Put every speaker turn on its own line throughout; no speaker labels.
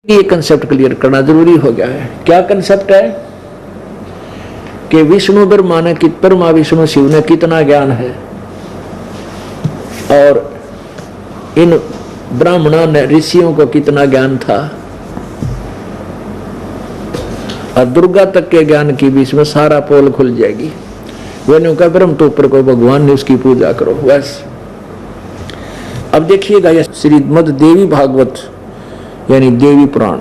ये concept clear करना जरूरी हो गया है। क्या कंसेप्ट है कि विष्णु ब्रह्मा ने ब्रह्मा विष्णु शिव ने कितना ज्ञान है और इन ब्राह्मणों ने ऋषियों को कितना ज्ञान था और दुर्गा तक के ज्ञान की बीच में सारा पोल खुल जाएगी। वह कहा ब्रह्म तो ऊपर को भगवान ने उसकी पूजा करो बस। अब देखिएगा यह श्रीमद् देवी भागवत यानी देवी पुराण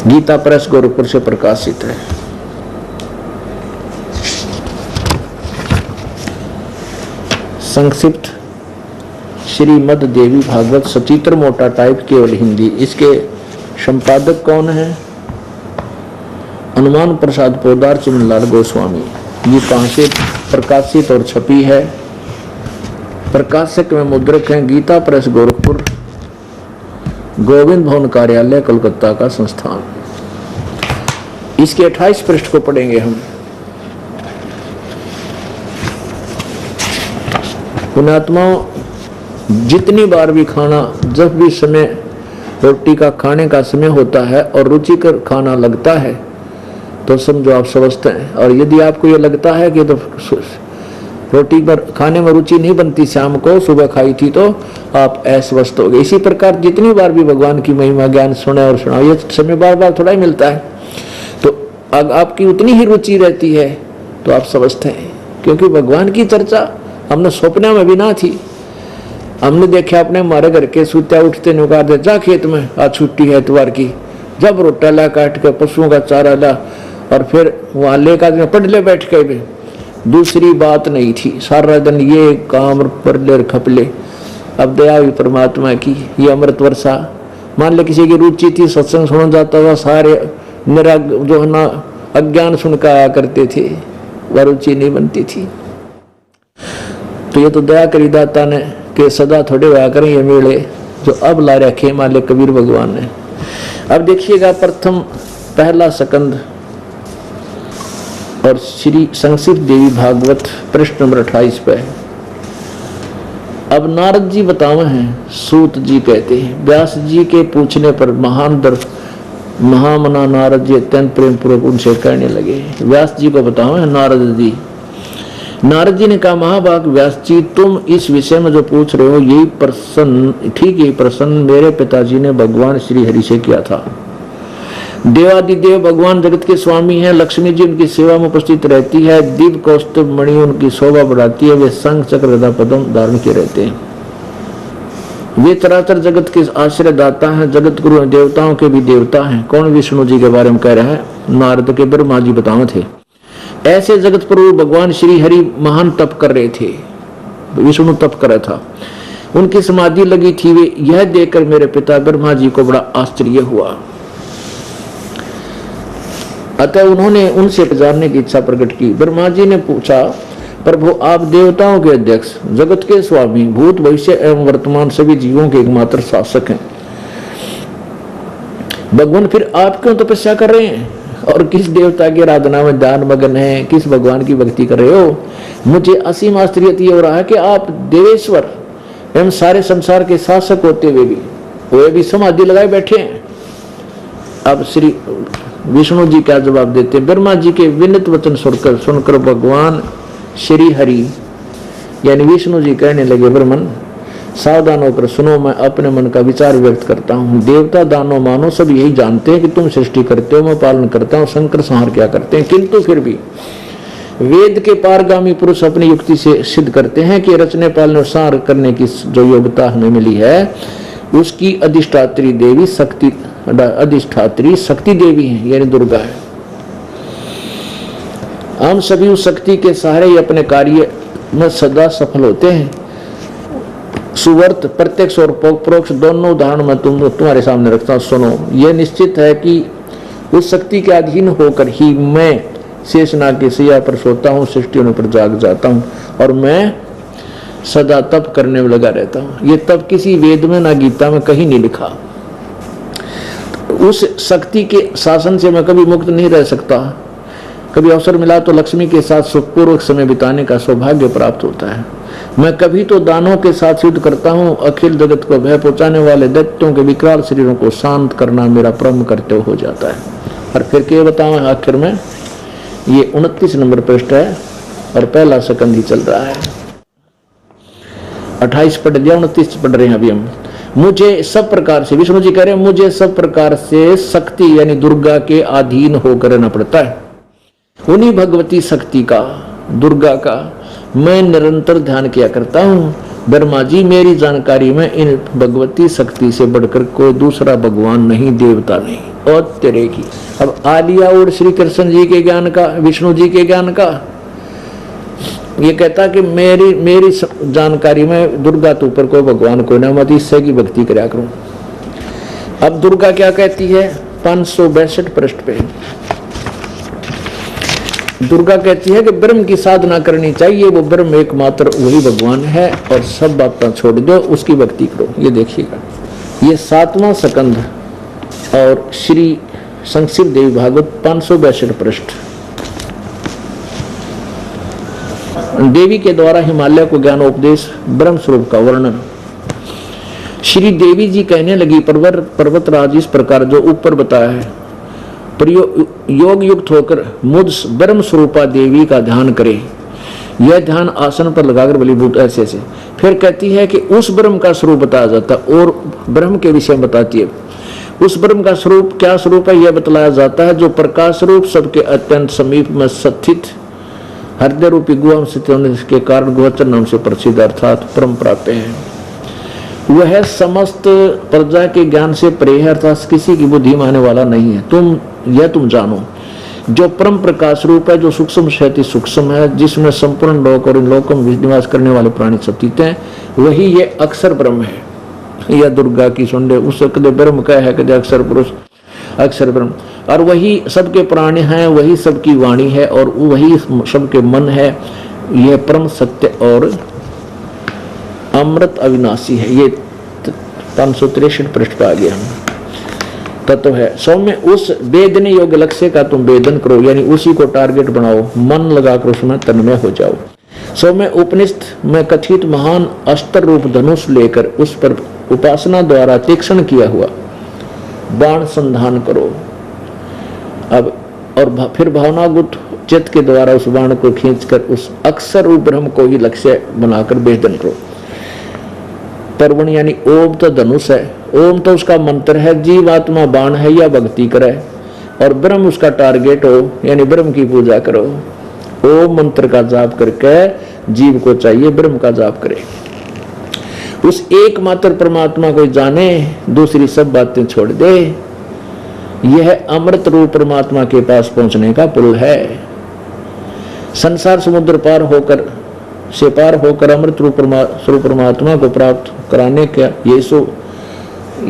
गीता प्रेस गोरखपुर से प्रकाशित है। संक्षिप्त श्रीमद् देवी भागवत सचित्र मोटा टाइप केवल हिंदी। इसके संपादक कौन है? हनुमान प्रसाद पोदार चिमनलाल गोस्वामी। ये कहां से प्रकाशित और छपी है? प्रकाशक में मुद्रक हैं गीता प्रेस गोरखपुर, गोविंद भवन कार्यालय कोलकाता का संस्थान। इसके 28 पृष्ठ को पढ़ेंगे हम। पुण्यात्माओं, जितनी बार भी खाना, जब भी समय रोटी का खाने का समय होता है और रुचिकर खाना लगता है तो समझो आप स्वस्थ हैं। और यदि आपको ये लगता है कि तो रोटी पर खाने में रुचि नहीं बनती, शाम को सुबह खाई थी, तो आप अस्वस्थ हो गए। इसी प्रकार जितनी बार भी भगवान की महिमा ज्ञान सुने और सुनाओ, ये समय बार बार थोड़ा ही मिलता है, तो अगर आपकी उतनी ही रुचि रहती है तो आप स्वस्थ हैं। क्योंकि भगवान की चर्चा हमने सपने में भी ना थी। हमने देखा अपने हमारे घर के सूत्या उठते नुकार दे जा खेत में, आज छुट्टी है इतवार की, जब रोटा ला काट के पशुओं का चारा ला और फिर वहां लेकर पढ़ले बैठ के भी दूसरी बात नहीं थी। सारा दिन ये काम पर खपले। अब दया हुई परमात्मा की, ये अमृत वर्षा। मान ले किसी की रुचि थी, सत्संग सुना जाता हुआ, सारे निराग जो है ना अज्ञान सुनकर आया करते थे, वह रुचि नहीं बनती थी। तो ये तो दया करी दाता ने कि सदा थोड़े हुआ करें ये मेले जो अब ला रखे मान ले कबीर भगवान ने। अब देखिएगा प्रथम पहला सकंद और श्री संक्षिप्त देवी भागवत पृष्ठ नंबर 28 पे। अब नारद जी बतावे हैं, सूत जी कहते हैं, व्यास जी के पूछने पर महामना नारद जी अत्यंत प्रेम पूर्वक उनसे कहने लगे। व्यास जी को बतावे हैं नारद जी। नारद जी ने कहा, महाभाग व्यास जी, तुम इस विषय में जो पूछ रहे हो यही प्रश्न मेरे पिताजी ने भगवान श्री हरि से किया था। देवादिदेव भगवान जगत के स्वामी हैं। लक्ष्मी जी उनकी सेवा में उपस्थित रहती है। दिव्य कौस्तुभ मणि उनकी शोभा बढ़ाती है। वे शंख चक्र गदा पद्म धारण किए रहते हैं। वे चराचर जगत के आश्रय दाता हैं, जगत गुरु हैं, देवताओं के भी देवता हैं। कौन? विष्णु जी के बारे में कह रहे हैं। नारद के ब्रह्मा जी बताए थे। ऐसे जगत प्रभु भगवान श्री हरि महान तप कर रहे थे। विष्णु तप कर रहा था, उनकी समाधि लगी थी। वे यह देखकर मेरे पिता ब्रह्मा जी को बड़ा आश्चर्य हुआ। अतः उन्होंने उनसे जानने की इच्छा प्रकट की। ब्रह्मा जी ने पूछा, प्रभु आप देवताओं के अध्यक्ष, जगत के स्वामी, भूत भविष्य एवं वर्तमान सभी जीवों के एकमात्र शासक हैं। भगवान फिर आप क्यों तपस्या कर रहे हैं और किस देवता की आराधना में ध्यान मगन है, किस भगवान की भक्ति कर रहे हो? मुझे असीम आश्चर्य हो रहा है कि आप देवेश्वर एवं सारे संसार के शासक होते हुए भी वे भी समाधि लगाए बैठे हैं। अब श्री विष्णु जी क्या जवाब देते? ब्रह्मा जी के विनित वचन सुनकर भगवान श्री हरि यानी विष्णु जी कहने लगे, ब्रह्मन सावधान होकर सुनो, मैं अपने मन का विचार व्यक्त करता हूँ। देवता दानव मानो सब यही जानते हैं कि तुम सृष्टि करते हो, मैं पालन करता हूँ, शंकर संहार क्या करते हैं। किंतु फिर भी वेद के पारगामी पुरुष अपनी युक्ति से सिद्ध करते हैं कि रचने पालने और संहार करने की जो योग्यता हमें मिली है उसकी अधिष्ठात्री शक्ति देवी है, यानी दुर्गा है। हम सभी उस शक्ति के सहारे ही अपने कार्य में सदा सफल होते हैं। सुवर्त प्रत्यक्ष और परोक्ष दोनों उदाहरण में तुम्हारे सामने रखता हूं, सुनो। यह निश्चित है कि उस शक्ति के अधीन होकर ही मैं शेषनाग की सैया पर सोता हूँ, सृष्टि होने पर जाग जाता हूँ और मैं सदा तप करने में लगा रहता हूँ। ये तप किसी वेद में ना गीता में कहीं नहीं लिखा। उस शक्ति के शासन से मैं कभी मुक्त नहीं रह सकता। कभी अवसर मिला तो लक्ष्मी के साथ सुखपूर्वक समय बिताने का सौभाग्य प्राप्त होता है। मैं कभी तो दानों के साथ युद्ध करता हूँ, अखिल जगत को भय पहुंचाने वाले दैत्यों के विकराल शरीरों को शांत करना मेरा परम कर्तव्य हो जाता है। और फिर क्या बताऊं आखिर में, ये 29 नंबर पृष्ठ है और पहला सेकंड ही चल रहा है। 28 पढ़ दिया, 29 पढ़ रहे हैं अभी हम। मुझे सब प्रकार से, विष्णु जी कह रहे हैं, मुझे सब प्रकार से शक्ति यानी दुर्गा के अधीन होकर रहना पड़ता है। उन्हीं भगवती शक्ति का, दुर्गा का मैं निरंतर ध्यान किया करता हूँ। ब्रह्मा जी, मेरी जानकारी में इन भगवती शक्ति से बढ़कर कोई दूसरा भगवान नहीं, देवता नहीं। और तेरे की अब आलिया और श्री कृष्ण जी के ज्ञान का, विष्णु जी के ज्ञान का, ये कहता कि मेरी जानकारी में दुर्गा तो ऊपर कोई भगवान कोई ना, मत इससे की भक्ति कराया करूं। अब दुर्गा क्या कहती है 562 पृष्ठ पे, दुर्गा कहती है कि ब्रह्म की साधना करनी चाहिए, वो ब्रह्म एकमात्र वही भगवान है और सब बातें छोड़ दो, उसकी भक्ति करो। ये देखिएगा, ये 7वां स्कंध और श्री संक्षिप्त देवी भागवत 562 पृष्ठ। देवी के द्वारा हिमालय को ज्ञानोपदेश, ब्रह्म स्वरूप का वर्णन। श्री देवी जी कहने लगी, पर्वतराज इस प्रकार जो ऊपर बताया है, योग युक्त होकर मुझ ब्रह्म स्वरूपा देवी का ध्यान करे। यह ध्यान आसन पर लगाकर बलीभूत ऐसे ऐसे। फिर कहती है कि उस ब्रह्म का स्वरूप बताया जाता और ब्रह्म के विषय में बताती है। उस ब्रह्म का स्वरूप क्या स्वरूप है यह बतलाया जाता है, जो प्रकाश रूप सबके अत्यंत समीप में स्थित हृदय रूपी गुहा स्थित होने के कारण गोचर नाम से प्रसिद्ध अर्थात परम प्राप्त है। वह समस्त प्रजा के ज्ञान से परे है, अर्थात किसी की बुद्धि मानने वाला नहीं है। तुम जानो, जो परम प्रकाश रूप है, जो सूक्ष्म से अति सूक्ष्म है, जिसमें संपूर्ण लोक और इन लोकों में निवास करने वाले प्राणी स्थित हैं, वही ये अक्षर ब्रह्म है। यह दुर्गा की सुंडे उस कदे ब्रह्म का है, कदे अक्षर पुरुष, अक्षर ब्रह्म, और वही सबके प्राणी हैं, वही सबकी वाणी है और वही सबके मन है। यह परम सत्य और अमृत अविनाशी है। ये 563 पृष्ठ पर आ गया हम तत्व है। सौम्य उस वेदने योग्य लक्ष्य का तुम वेदन करो, यानी उसी को टारगेट बनाओ, मन लगाकर उसमें तन्मय हो जाओ। सौम्य उपनिषद में कथित महान अस्त्र रूप धनुष लेकर उस पर उपासना द्वारा तीक्ष्ण किया हुआ बाण संधान करो। अब और फिर भावनागुत चित्त के द्वारा उस बाण को खींचकर उस अक्षर रूप ब्रह्म को ही लक्ष्य बनाकर वेदन करो। पर्वण यानी ओम तो धनुष है, ओम तो उसका मंत्र है, जीवात्मा बाण है या भक्ति करे, और ब्रह्म उसका टारगेट हो, यानी ब्रह्म की पूजा करो। ओम मंत्र का जाप करके जीव को चाहिए ब्रह्म का जाप करे, उस एकमात्र परमात्मा को जाने, दूसरी सब बातें छोड़ दे। यह अमृत रूप परमात्मा के पास पहुंचने का पुल है। संसार समुद्र पार होकर अमृत रूप स्वरूप परमात्मा को प्राप्त कराने का ये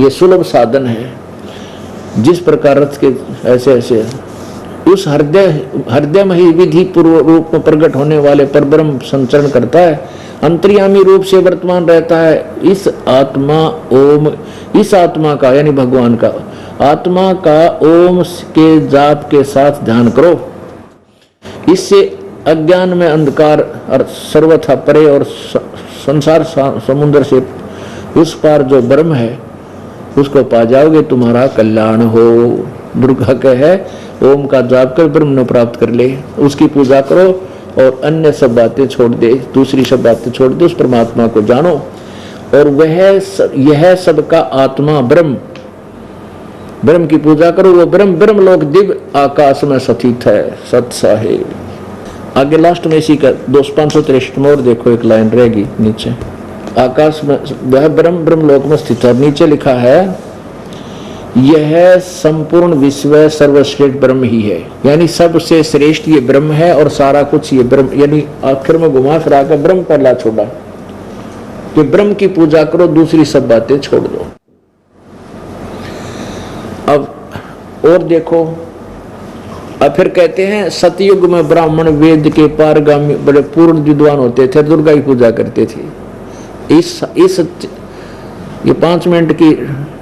सुलभ साधन है। जिस प्रकार रथ के ऐसे ऐसे उस हृदय में ही विधि पूर्व रूप में प्रकट होने वाले पर ब्रह्म संचरण करता है, अंतर्यामी रूप से वर्तमान रहता है। इस आत्मा का यानी भगवान का आत्मा का ओम के जाप के साथ ध्यान करो। इससे अज्ञान में अंधकार और सर्वथा परे और संसार समुद्र से उस पार जो ब्रह्म है उसको पा जाओगे, तुम्हारा कल्याण हो। दुर्गा कहे ओम का जाप कर ब्रह्म प्राप्त कर ले, उसकी पूजा करो और अन्य सब बातें छोड़ दे, दूसरी सब बातें छोड़ दे, उस परमात्मा को जानो। और यह सबका आत्मा ब्रह्म की पूजा करो। वो ब्रह्म लोक दिव्य आकाश में स्थित है, सत्सा है। आगे लास्ट में इसी का 563 में और देखो एक लाइन रहेगी नीचे, आकाश में वह ब्रह्म लोक में स्थित है। नीचे लिखा है यह संपूर्ण विश्व सर्वश्रेष्ठ ब्रह्म ही है, यानी सबसे श्रेष्ठ ये ब्रह्म है और सारा कुछ ये ब्रह्म, यानी आखिर में घुमा फिरा कर ब्रह्म पर ला छोड़ा कि ब्रह्म की पूजा करो, दूसरी सब बातें छोड़ दो। अब और देखो, अब फिर कहते हैं सतयुग में ब्राह्मण वेद के पारगामी बड़े पूर्ण विद्वान होते थे, दुर्गा की पूजा करते थे। इस ये 5 मिनट की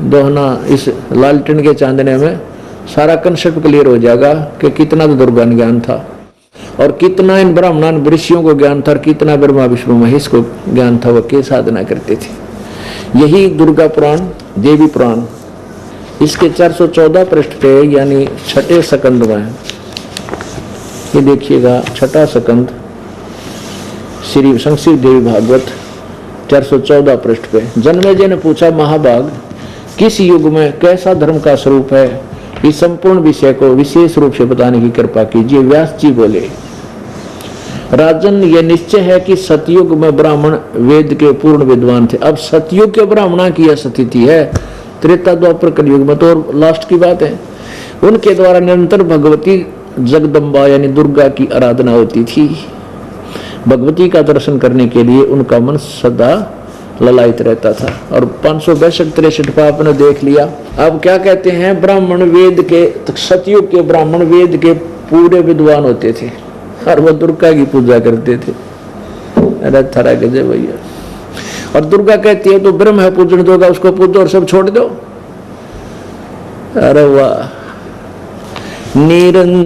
दोहना इस लालटेन के चांदने में सारा कंसेप्ट क्लियर हो जाएगा कि कितना तो दुर्गा ज्ञान था। और कितना इन ब्राह्मण ऋषियों को ज्ञान था और कितना ब्रह्मा विष्णु महेश को ज्ञान था, वह के साधना करते थे। यही दुर्गा पुराण, देवी पुराण, इसके 414 पृष्ठ पे यानी छठे स्कंद में, ये देखिएगा छठा स्कंद श्री संक्षिप्त देवी भागवत 414 पृष्ठ पे। जन्मेजय ने पूछा, महाभाग किस युग में कैसा धर्म का स्वरूप है, इस संपूर्ण विषय को विशेष रूप से बताने की कृपा कीजिए। व्यास जी बोले, राजन यह निश्चय है कि सतयुग में ब्राह्मण वेद के पूर्ण विद्वान थे। अब सतयुग के ब्राह्मणों की यह स्थिति है, त्रेता द्वापर कलयुग में तो और लास्ट की बात है। उनके द्वारा निरंतर भगवती जगदम्बा यानी दुर्गा की आराधना होती थी। भगवती का दर्शन करने के लिए उनका मन सदा ललायित रहता था। और 562-63 पर आपने देख लिया। अब क्या कहते हैं, ब्राह्मण वेद के, सतयुग के ब्राह्मण वेद के पूरे विद्वान होते थे और वह दुर्गा की पूजा करते थे। अरे थरा के जय भैया। और दुर्गा कहती है तो ब्रह्म है पूजन दोगा, उसको पूजो और सब छोड़ दो। अरे वाह, निरंतर